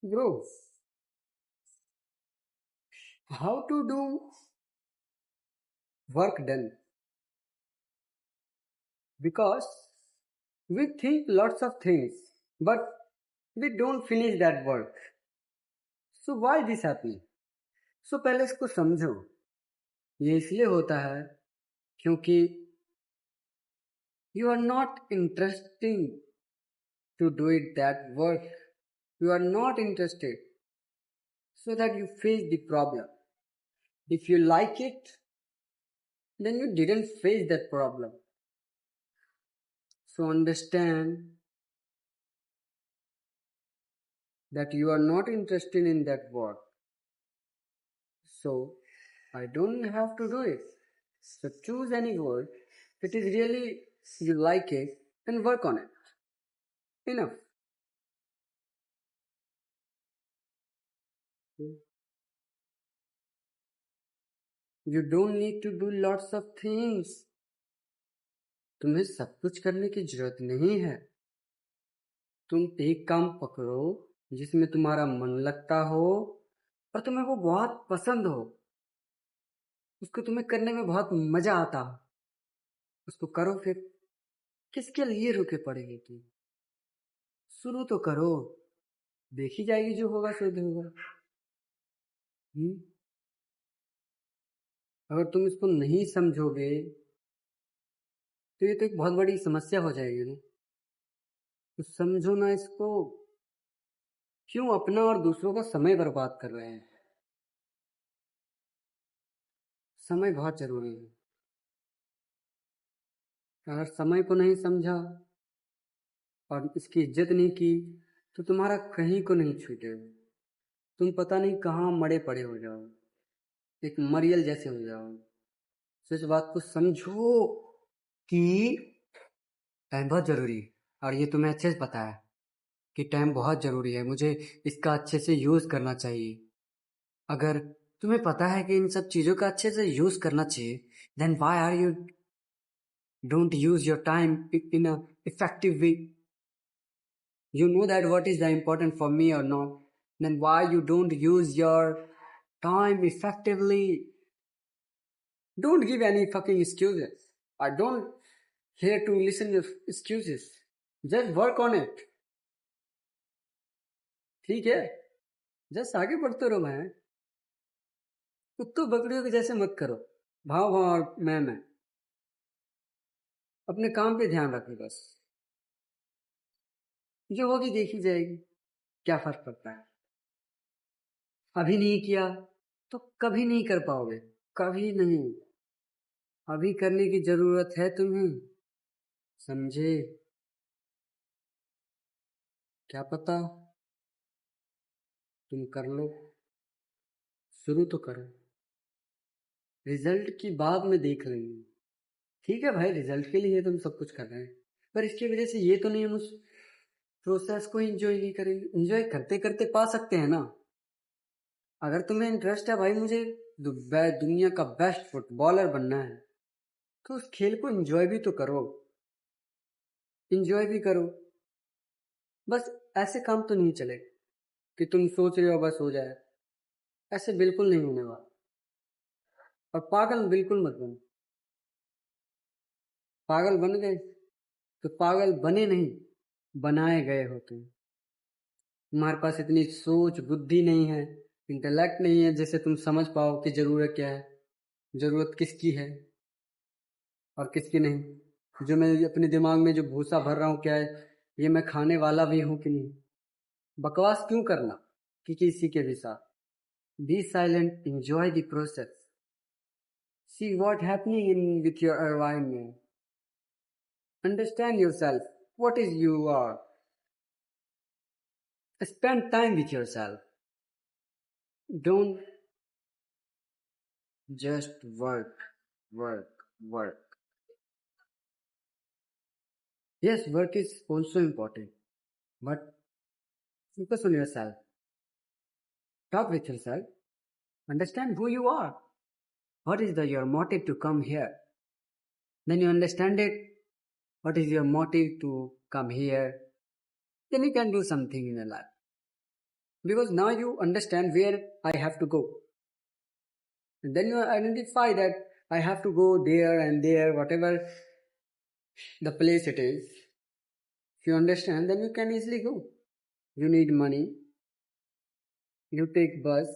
Bro, how to do work done? Because we think lots of things, but we don't finish that work. So why this happening? So पहले इसको समझो. ये इसलिए होता है क्योंकि you are not interested to do it that work. You are not interested so that you face the problem. If you like it, then you didn't face that problem. So understand that you are not interested in that work. So I don't have to do it. So choose any work. If it is really you like it, then work on it. Enough. You don't need to do lots of things. तुम्हें सब कुछ करने की जरूरत नहीं है. तुम एक काम पकड़ो जिसमें तुम्हारा मन लगता हो और तुम्हें वो बहुत पसंद हो. उसको तुम्हें करने में बहुत मजा आता हो. उसको करो फिर. किसके लिए रुके पड़े हो तुम? शुरू तो करो. देखी जाएगी जो होगा सो होगा. अगर तुम इसको नहीं समझोगे तो ये तो एक बहुत बड़ी समस्या हो जाएगी ना. तो समझो ना इसको. क्यों अपना और दूसरों का समय बर्बाद कर रहे हैं? समय बहुत जरूरी है. अगर समय को नहीं समझा और इसकी इज्जत नहीं की तो तुम्हारा कहीं को नहीं छूटेगा. तुम पता नहीं कहाँ मरे पड़े हो जाओ. एक मरियल जैसे हो जाओ. तो इस बात को समझो कि टाइम बहुत जरूरी है. और ये तुम्हें अच्छे से पता है कि टाइम बहुत ज़रूरी है. मुझे इसका अच्छे से यूज़ करना चाहिए. अगर तुम्हें पता है कि इन सब चीज़ों का अच्छे से यूज़ करना चाहिए, then why are you don't use your time in a effective way? You know that what is the important for me or not. Then why you don't use your time effectively? Don't give any fucking excuses. I don't here to listen your excuses. Just work on it. ठीक है. Just आगे बढ़ते रहो. मैं कुत्तों बकरियों के जैसे मत करो. भाव भाव और मैं अपने काम पे ध्यान रखो. बस जो होगी देखी जाएगी. क्या फर्क पड़ता है? अभी नहीं किया तो कभी नहीं कर पाओगे. कभी नहीं. अभी करने की जरूरत है तुम्हें. समझे? क्या पता तुम कर लो. शुरू तो करो. रिजल्ट की बाद में देख लेंगे. ठीक है भाई, रिजल्ट के लिए तुम सब कुछ कर रहे हैं, पर इसकी वजह से ये तो नहीं हम उस प्रोसेस को एंजॉय नहीं करेंगे. एंजॉय करते करते पा सकते हैं ना. अगर तुम्हें इंटरेस्ट है भाई मुझे दुनिया का बेस्ट फुटबॉलर बनना है, तो उस खेल को एंजॉय भी तो करो. एंजॉय भी करो. बस ऐसे काम तो नहीं चलेगा कि तुम सोच रहे हो बस हो जाए. ऐसे बिल्कुल नहीं होने वाला. और पागल बिल्कुल मत बनो. पागल बन गए तो पागल बने नहीं, बनाए गए होते हैं. तुम्हारे पास इतनी सोच बुद्धि नहीं है, इंटेलेक्ट नहीं है जिससे तुम समझ पाओ कि जरूरत क्या है, जरूरत किसकी है और किसकी नहीं. जो मैं अपने दिमाग में जो भूसा भर रहा हूँ क्या है, ये मैं खाने वाला भी हूँ कि नहीं. बकवास क्यों करना कि किसी के भी साथ. Be silent, enjoy the process. See what happening in with your environment. Understand yourself. What is you are. Spend time with yourself. Don't just work. Yes, work is also important, but focus on yourself. Talk with yourself. Understand who you are. What is your motive to come here? Then you understand it. What is your motive to come here? Then you can do something in your life. Because now you understand where I have to go. And then you identify that I have to go there and there, whatever the place it is. If you understand, then you can easily go. You need money, you take bus,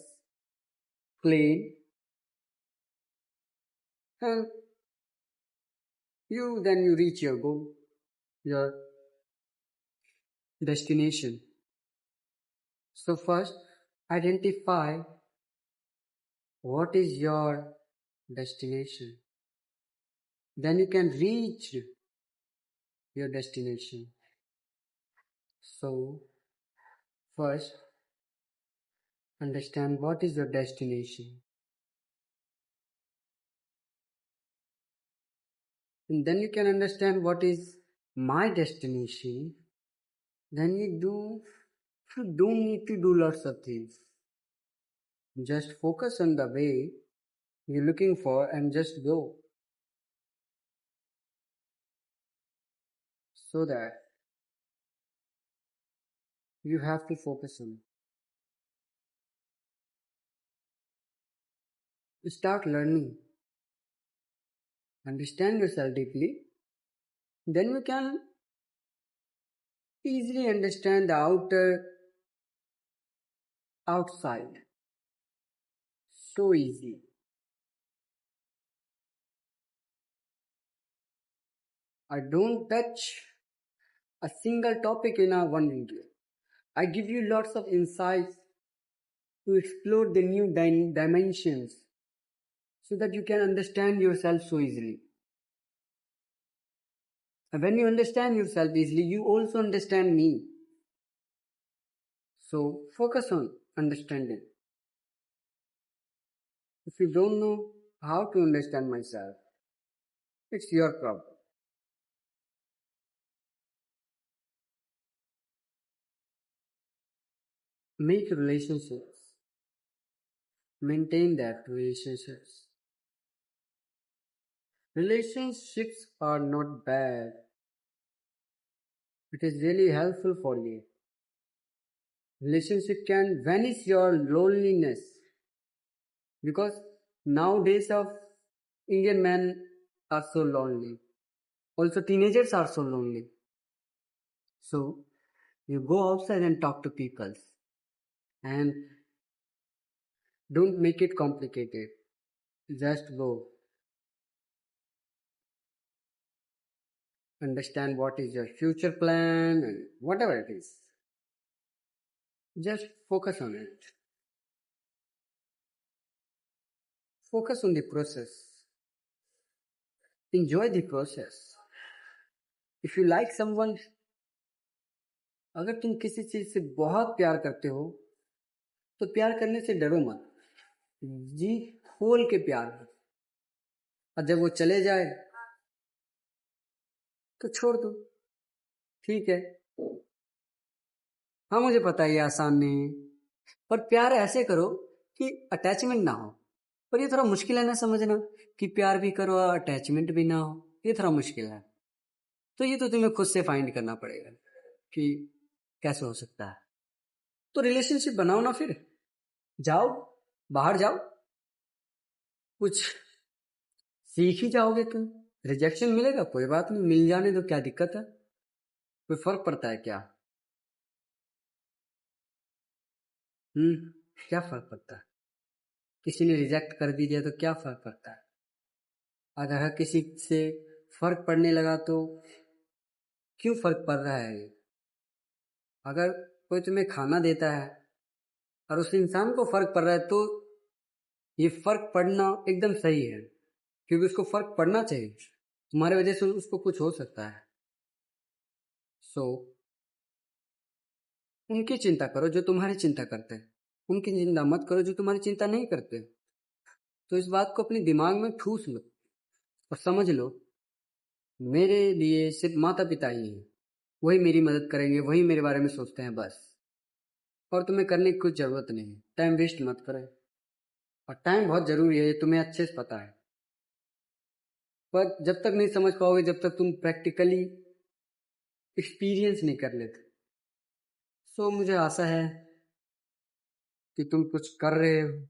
plane, and you reach your goal, your destination. So first, identify what is your destination. Then you can reach your destination. So first, understand what is your destination. And then you can understand what is my destination. Then you don't need to do lots of things. Just focus on the way you're looking for and just go. So that you have to focus on. Start learning. Understand yourself deeply. Then you can easily understand the outside. So easy. I don't touch a single topic in our one video. I give you lots of insights to explore the new dimensions so that you can understand yourself so easily. And when you understand yourself easily, you also understand me. So focus on understanding. If you don't know how to understand myself, it's your problem. Make relationships. Maintain that relationships. Relationships are not bad. It is really helpful for you. Relationship can vanish your loneliness. Because nowadays of Indian men are so lonely. Also teenagers are so lonely. So you go outside and talk to people. And don't make it complicated. Just go. Understand what is your future plan and whatever it is. Just focus on it. Focus on the process. Enjoy the process. If you like someone, अगर तुम किसी चीज से बहुत प्यार करते हो तो प्यार करने से डरो मत, जी खोल के प्यार करो। और जब वो चले जाए तो छोड़ दो, ठीक है। हाँ मुझे पता है ये आसान नहीं है, पर प्यार ऐसे करो कि अटैचमेंट ना हो। पर ये थोड़ा मुश्किल है ना समझना कि प्यार भी करो और अटैचमेंट भी ना हो, ये थोड़ा मुश्किल है। तो ये तो तुम्हें खुद से फाइंड करना पड़ेगा कि कैसे हो सकता है। तो रिलेशनशिप बनाओ ना, फिर जाओ, बाहर जाओ, कुछ सीख ही जाओगे तुम। रिजेक्शन मिलेगा कोई बात नहीं, मिल जाने दो, क्या दिक्कत है, कोई फर्क पड़ता है क्या? क्या फर्क पड़ता है? किसी ने रिजेक्ट कर भी दिया तो क्या फर्क पड़ता है? अगर किसी से फर्क पड़ने लगा तो क्यों फर्क पड़ रहा है? अगर कोई तुम्हें खाना देता है और उस इंसान को फर्क पड़ रहा है तो ये फर्क पड़ना एकदम सही है, क्योंकि उसको फर्क पड़ना चाहिए। तुम्हारे वजह से उसको कुछ हो सकता है। सो उनकी चिंता करो जो तुम्हारी चिंता करते हैं, उनकी चिंता मत करो जो तुम्हारी चिंता नहीं करते। तो इस बात को अपने दिमाग में ठूस लो और समझ लो, मेरे लिए सिर्फ माता पिता ही हैं, वही मेरी मदद करेंगे, वही मेरे बारे में सोचते हैं बस। और तुम्हें करने की कुछ जरूरत नहीं है। टाइम वेस्ट मत करो, और टाइम बहुत जरूरी है, तुम्हें अच्छे से पता है। पर जब तक नहीं समझ पाओगे, जब तक तुम प्रैक्टिकली एक्सपीरियंस नहीं कर लेते। सो मुझे आशा है कि तुम कुछ कर रहे हो।